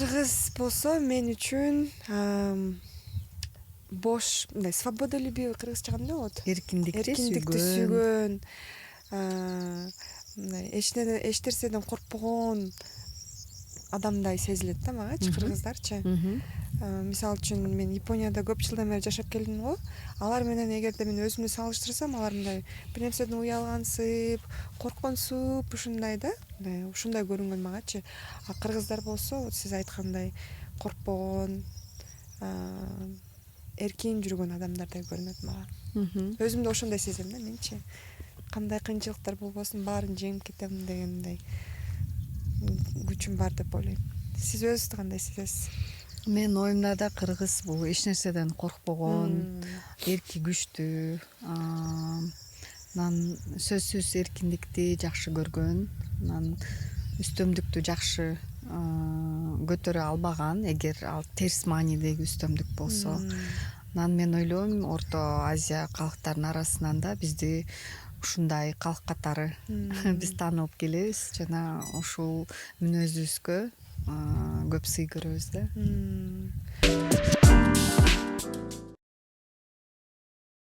Кыргыз болсо мен үчүн бош, мындай свободолюбивый, кыргызча кандай болот? Эркиндикти Эркиндикти сүйгөн. сүйгөн, мындай эч нерседен коркпогон адамдай сезилет да магачы, кыргыздарчы. Мисалы үчүн мен Японияда көп жылдан бери жашап келдим го. Алар менен эгерде мен өзүмдү салыштырсам, алар мындай бир нерседен уялгансып, коркконсуп, ушундай да, мындай ушундай көрүнгөн магачы. А кыргыздар болсо, вот сиз айткандай, коркпогон, эркин жүргөн адамдардай көрүнөт мага. Өзүмдү ошондой сезем да менчи. Кандай кыйынчылыктар болбосун, баарын жеңип кетем деген мындай күчүм бар деп ойлойм. Сиз өзүңүздү кандай сезесиз? Менин оюмда да кыргыз бул эч нерседен коркпогон, эрки күчтүү, анан сөзсүз эркиндикти жакшы көргөн, анан үстөмдүктү жакшы көтөрө албаган, эгер ал терс маанидеги үстөмдүк болсо. Анан мен ойлойм, Орто Азия калктарынын арасынан да бизди ушундай калк катары биз таанылып келебиз жана ушул мүнөзүбүзгө көп сый көрөбүз да.